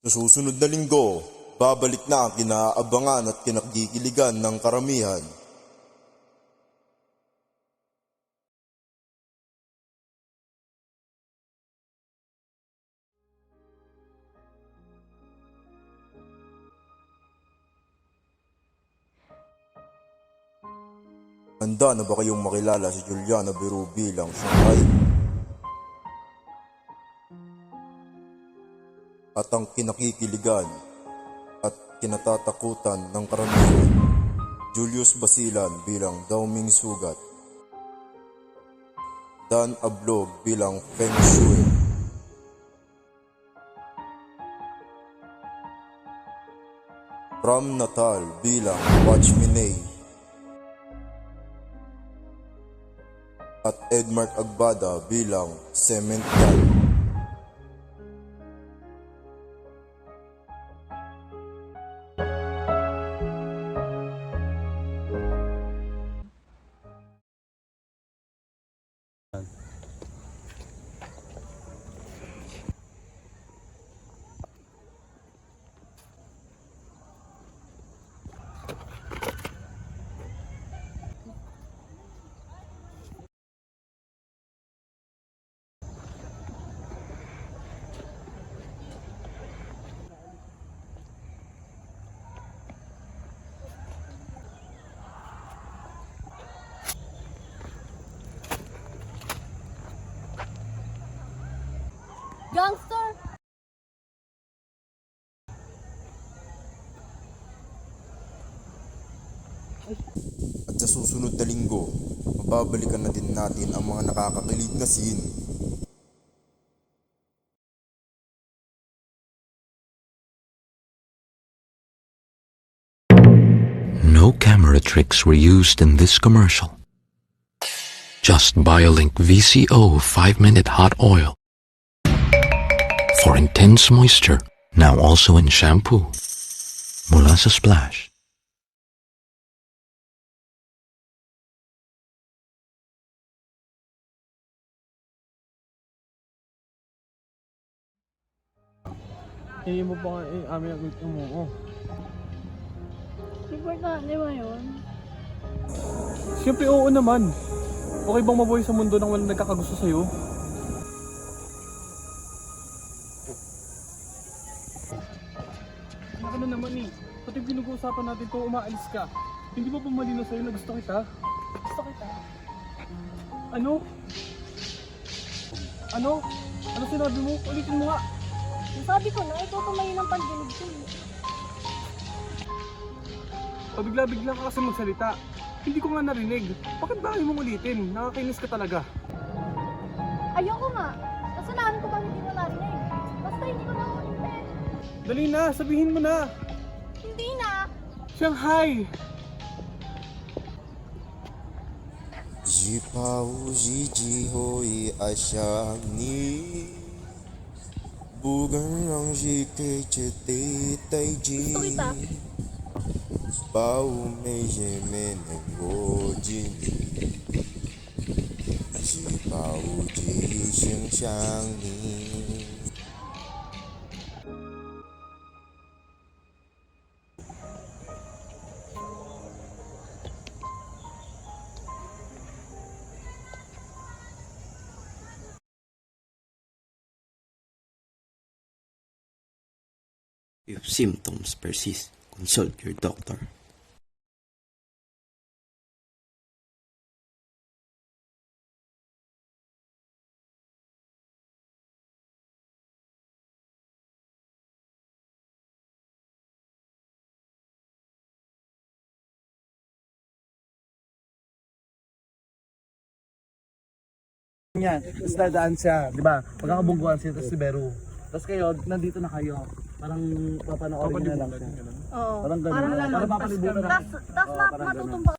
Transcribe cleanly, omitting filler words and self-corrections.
Sa susunod na linggo, babalik na ang kinaabangan at kinakikiligan ng karamihan. Handa na ba kayong makilala si Juliana Biru bilang Shanghai? At ang kinakikiligan at kinatatakutan ng karamihan, Julius Basilan bilang Daoming Sugat, Dan Ablog bilang Feng Shui, Ram Natal bilang Watchminay, at Edmark Agbada bilang Semental. Gangster! At sa susunod na linggo, mababalikan na din natin ang mga nakakakilig na scene. No camera tricks were used in this commercial. Just BioLink VCO 5-minute hot oil for intense moisture, now also in shampoo. Mula sa Splash. Hindi mo pa amin ang umuo. Importante ba yun? Siyempre oo naman. Okay bang mabuhay sa mundo nang walang nagkakagusto sa'yo? Ano naman eh. Pati pinag-uusapan natin kung umaalis ka. Hindi ba pumalino sa'yo na gusto kita? Gusto kita. Ano? Ano? Ano sinabi mo? Ulitin mo nga. Sabi ko na, ikaw tumayo ng pandinig ko. Pabigla-bigla ka kasi magsalita. Hindi ko nga narinig. Bakit ba ayaw mong ulitin? Nakakainis ka talaga. Ayoko nga. Kasalanan ko ba hindi mo narinig? Basta hindi ko na ulitin. Dali na, sabihin mo na. Hindi na. Shanghai! Ji pao ji ji hoi a xiang ni, bu gen rang ji ke che te tai ji, Gusto kita. bao mei ye me ne go ji ni, ji pao ji xing xiang ni. If symptoms persist, consult your doctor. Yan, tapos dadaan siya, di ba? Pagkakabungguan siya, tapos si Beru. Tapos kayo, nandito na kayo. Parang papanoorin nyo na lang siya. Oo. Parang ganun. Parang papalibutan na. Tapos matutumba